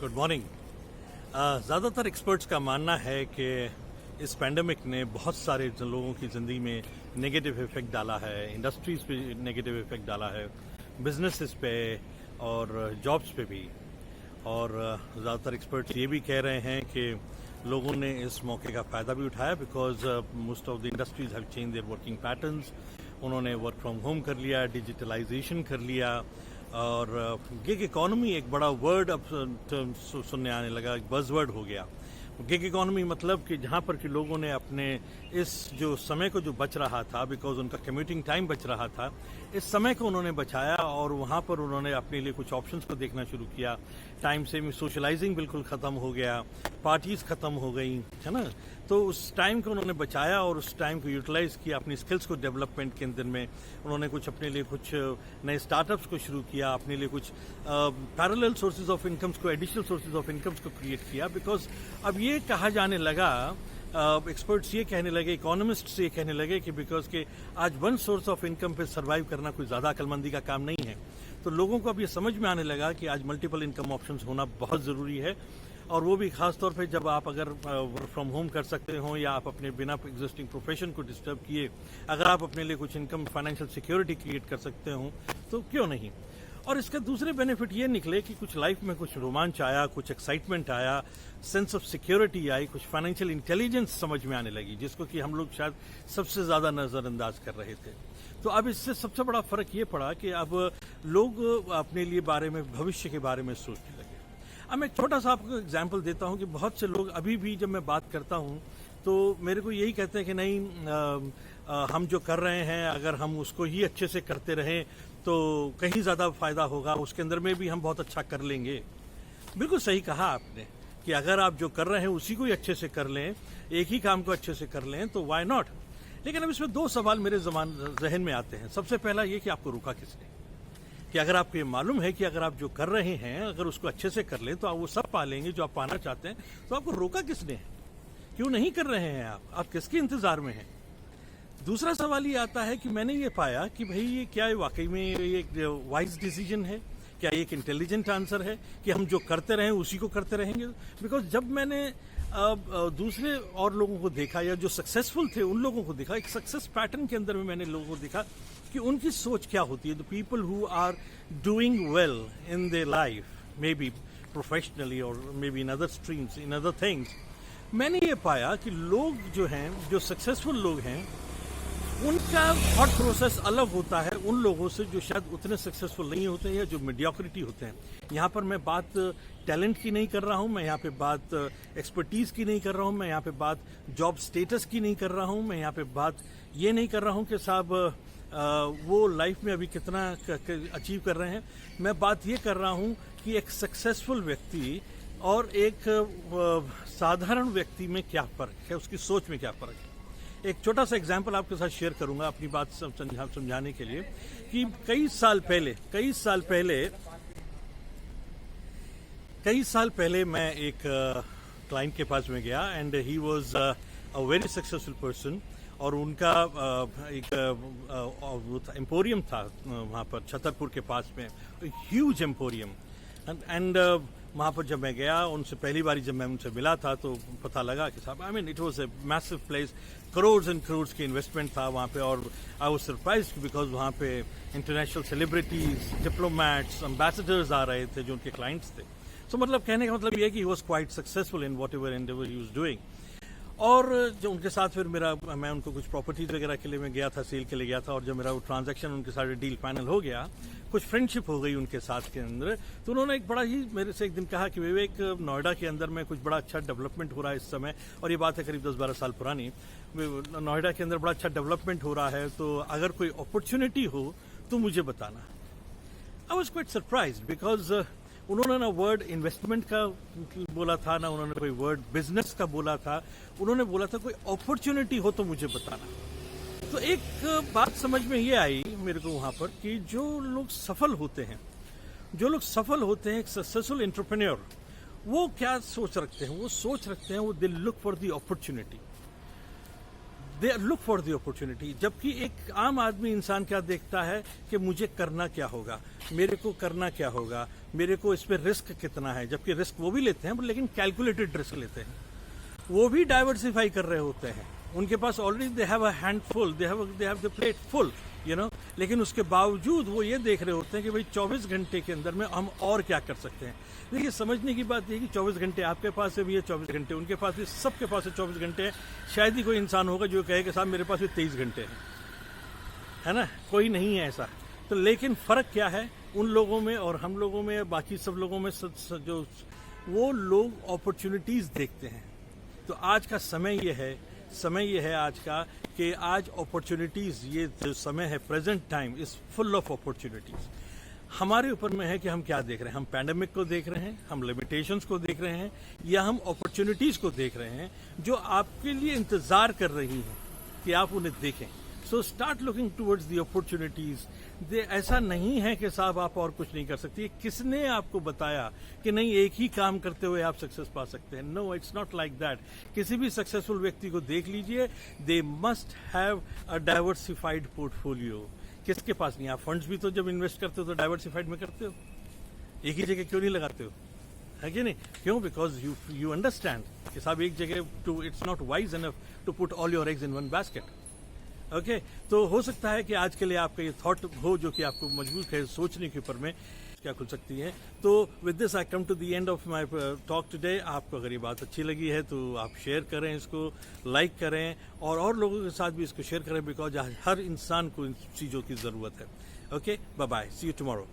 Good morning. ज़्यादातर experts का मानना है कि इस पैंडमिक ने बहुत सारे लोगों की ज़िंदगी में नेगेटिव इफेक्ट डाला है, इंडस्ट्रीज़ पे नेगेटिव इफेक्ट डाला है, बिजनेसेस पे और जॉब्स पे भी। और ज़्यादातर एक्सपर्ट्स ये भी कह रहे हैं कि लोगों ने इस मौके का फ़ायदा भी उठाया because most of the industries have change their working patterns. उन्होंने वर्क फ्रॉम होम कर लिया, डिजिटलाइजेशन कर लिया और गिग इकोनॉमी एक बड़ा वर्ड अब सुनने आने लगा, एक बज़वर्ड हो गया। गिग इकोनॉमी मतलब कि जहाँ पर कि लोगों ने अपने इस जो समय को जो बच रहा था बिकॉज उनका कम्यूटिंग टाइम बच रहा था, इस समय को उन्होंने बचाया और वहाँ पर उन्होंने अपने लिए कुछ ऑप्शंस को देखना शुरू किया। टाइम से सोशलाइजिंग बिल्कुल ख़त्म हो गया, पार्टीज़ ख़त्म हो गई, है ना। तो उस टाइम को उन्होंने बचाया और उस टाइम को यूटिलाइज़ किया अपनी स्किल्स को डेवलपमेंट के अंदर में। उन्होंने कुछ अपने लिए कुछ नए स्टार्टअप्स को शुरू किया, अपने लिए कुछ पैरेलल सोर्सेज ऑफ इनकम्स को, एडिशनल सोर्सेज ऑफ इनकम्स को क्रिएट किया। बिकॉज अब ये कहा जाने लगा, एक्सपर्ट्स ये कहने लगे, इकोनॉमिस्ट्स ये कहने लगे कि बिकॉज के आज वन सोर्स ऑफ इनकम पे सर्वाइव करना कोई ज़्यादा अक्लमंदी का काम नहीं है। तो लोगों को अब ये समझ में आने लगा कि आज मल्टीपल इनकम ऑप्शंस होना बहुत ज़रूरी है, और वो भी खास तौर पे जब आप अगर वर्क फ्रॉम होम कर सकते हो या आप अपने बिना एग्जिस्टिंग प्रोफेशन को डिस्टर्ब किए अगर आप अपने लिए कुछ इनकम, फाइनेंशियल सिक्योरिटी क्रिएट कर सकते हो तो क्यों नहीं। और इसके दूसरे बेनिफिट ये निकले कि कुछ लाइफ में कुछ रोमांच आया, कुछ एक्साइटमेंट आया, सेंस ऑफ सिक्योरिटी आई, कुछ फाइनेंशियल इंटेलिजेंस समझ में आने लगी, जिसको कि हम लोग शायद सबसे ज़्यादा नज़रअंदाज कर रहे थे। तो अब इससे सबसे बड़ा फ़र्क ये पड़ा कि अब लोग अपने लिए बारे में, भविष्य के बारे में सोचने लगे। अब मैं एक छोटा सा आपको एग्जाम्पल देता हूँ कि बहुत से लोग अभी भी जब मैं बात करता हूँ तो मेरे को यही कहते हैं कि नहीं, हम जो कर रहे हैं अगर हम उसको ही अच्छे से करते रहें तो कहीं ज़्यादा फ़ायदा होगा, उसके अंदर में भी हम बहुत अच्छा कर लेंगे। बिल्कुल सही कहा आपने कि अगर आप जो कर रहे हैं उसी को ही अच्छे से कर लें, एक ही काम को अच्छे से कर लें तो वाई नॉट। लेकिन अब इसमें दो सवाल मेरे जहन में आते हैं। सबसे पहला ये कि आपको रोका किसने, कि अगर आपको ये मालूम है कि अगर आप जो कर रहे हैं अगर उसको अच्छे से कर लें तो आप वो सब पा लेंगे जो आप पाना चाहते हैं, तो आपको रोका किसने है? क्यों नहीं कर रहे हैं आप किसके इंतजार में हैं? दूसरा सवाल ये आता है कि मैंने ये पाया कि भाई ये क्या है, वाकई में ये एक वाइज डिसीजन है, क्या ये एक इंटेलिजेंट आंसर है कि हम जो करते रहें उसी को करते रहेंगे? बिकॉज जब मैंने दूसरे और लोगों को देखा या जो सक्सेसफुल थे उन लोगों को देखा, एक सक्सेस पैटर्न के अंदर में मैंने लोगों को देखा कि उनकी सोच क्या होती है। The people who are doing well in their life, may be professionally और may be in other streams, in other things, मैंने ये पाया कि लोग जो हैं, जो सक्सेसफुल लोग हैं, उनका थॉट प्रोसेस अलग होता है उन लोगों से जो शायद उतने सक्सेसफुल नहीं होते हैं या जो मीडियोक्रिटी होते हैं। यहाँ पर मैं बात टैलेंट की नहीं कर रहा हूँ, मैं यहाँ पे बात एक्सपर्टीज की नहीं कर रहा हूँ, मैं यहाँ पे बात जॉब स्टेटस की नहीं कर रहा हूँ, मैं यहाँ पे बात ये नहीं कर रहा हूँ कि साहब वो लाइफ में अभी कितना अचीव कर रहे हैं। मैं बात ये कर रहा हूँ कि एक सक्सेसफुल व्यक्ति और एक साधारण व्यक्ति में क्या फ़र्क है, उसकी सोच में क्या फ़र्क है। एक छोटा सा एग्जाम्पल आपके साथ शेयर करूंगा अपनी बात समझाने के लिए कि कई साल पहले मैं एक क्लाइंट के पास में गया and he was a very successful person, और उनका एक एम्पोरियम था वहाँ पर छतरपुर के पास में, ह्यूज एम्पोरियम। एंड वहाँ पर जब मैं गया, उनसे पहली बारी जब मैं उनसे मिला था तो पता लगा कि साहब, I mean it was a massive place, crores and crores की इन्वेस्टमेंट था वहाँ पे। और आई वाज सरप्राइज्ड बिकॉज वहाँ पे इंटरनेशनल सेलिब्रिटीज, डिप्लोमैट्स, एम्बेसडर्स आ रहे थे जो उनके क्लाइंट्स थे। सो मतलब कहने का मतलब ये है कि he was quite successful in what ever Endeavour he was doing. और जो उनके साथ फिर मैं उनको कुछ प्रॉपर्टीज वगैरह के लिए मैं गया था, सेल के लिए गया था, और जब मेरा वो ट्रांजैक्शन उनके साथ डील फाइनल हो गया, कुछ फ्रेंडशिप हो गई उनके साथ के अंदर, तो उन्होंने एक बड़ा ही मेरे से एक दिन कहा कि विवेक, नोएडा के अंदर में कुछ बड़ा अच्छा डेवलपमेंट हो रहा है इस समय, और ये बात है करीब 10-12 साल पुरानी। नोएडा के अंदर बड़ा अच्छा डेवलपमेंट हो रहा है, तो अगर कोई अपॉर्चुनिटी हो तो मुझे बताना। I was quite surprised because उन्होंने ना वर्ड इन्वेस्टमेंट का बोला था, ना उन्होंने कोई वर्ड बिजनेस का बोला था, उन्होंने बोला था कोई अपॉर्चुनिटी हो तो मुझे बताना। तो एक बात समझ में ये आई मेरे को वहाँ पर कि जो लोग सफल होते हैं, एक सक्सेसफुल एंटरप्रेन्योर, वो क्या सोच रखते हैं? वो सोच रखते हैं, वो they look for the opportunity. They look for the opportunity. जबकि एक आम आदमी इंसान क्या देखता है कि मुझे करना क्या होगा, मेरे को करना क्या होगा, मेरे को इस पर रिस्क कितना है। जबकि रिस्क वो भी लेते हैं लेकिन कैलकुलेटेड रिस्क लेते हैं। वो भी डाइवर्सिफाई कर रहे होते हैं, उनके पास already they have a hand full, they have the plate full, you know. लेकिन उसके बावजूद वो ये देख रहे होते हैं कि भाई 24 घंटे के अंदर में हम और क्या कर सकते हैं। देखिए, समझने की बात यह कि 24 घंटे आपके पास भी है, 24 घंटे उनके पास भी, सबके पास 24 घंटे है। शायद ही कोई इंसान होगा जो कहे कि साहब मेरे पास भी 23 घंटे हैं, है ना। कोई नहीं है ऐसा। तो लेकिन फ़र्क क्या है उन लोगों में और हम लोगों में, बाकी सब लोगों में, जो वो लोग अपॉर्चुनिटीज़ देखते हैं। तो आज का समय ये है आज का कि आज अपॉर्चुनिटीज़, ये जो समय है present time is full of opportunities. हमारे ऊपर में है कि हम क्या देख रहे हैं। हम पैंडेमिक को देख रहे हैं, हम लिमिटेशंस को देख रहे हैं, या हम अपॉर्चुनिटीज़ को देख रहे हैं जो आपके लिए इंतज़ार कर रही हैं कि आप उन्हें देखें। So start looking towards the opportunities. ऐसा नहीं है कि साहब आप और कुछ नहीं कर सकती। किसने आपको बताया कि नहीं एक ही काम करते हुए आप सक्सेस पा सकते हैं? No, it's not like that. किसी भी सक्सेसफुल व्यक्ति को देख लीजिए, they must have a diversified portfolio. किसके पास नहीं? आप फंड्स भी तो जब इन्वेस्ट करते हो तो डाइवर्सिफाइड में करते हो, एक ही जगह क्यों नहीं लगाते हो, है कि नहीं? क्यों? बिकॉज यू अंडरस्टैंड कि साहब एक जगह टू, it's not wise enough to put all your eggs in one basket. Okay, तो हो सकता है कि आज के लिए आपका ये थॉट हो जो कि आपको मजबूर है सोचने के ऊपर में क्या खुल सकती है। तो with this I come to the end of my talk today. आपको अगर ये बात अच्छी लगी है तो आप शेयर करें, इसको लाइक करें और लोगों के साथ भी इसको शेयर करें, बिकॉज हर इंसान को इन चीज़ों की ज़रूरत है। Okay, bye bye, see you tomorrow.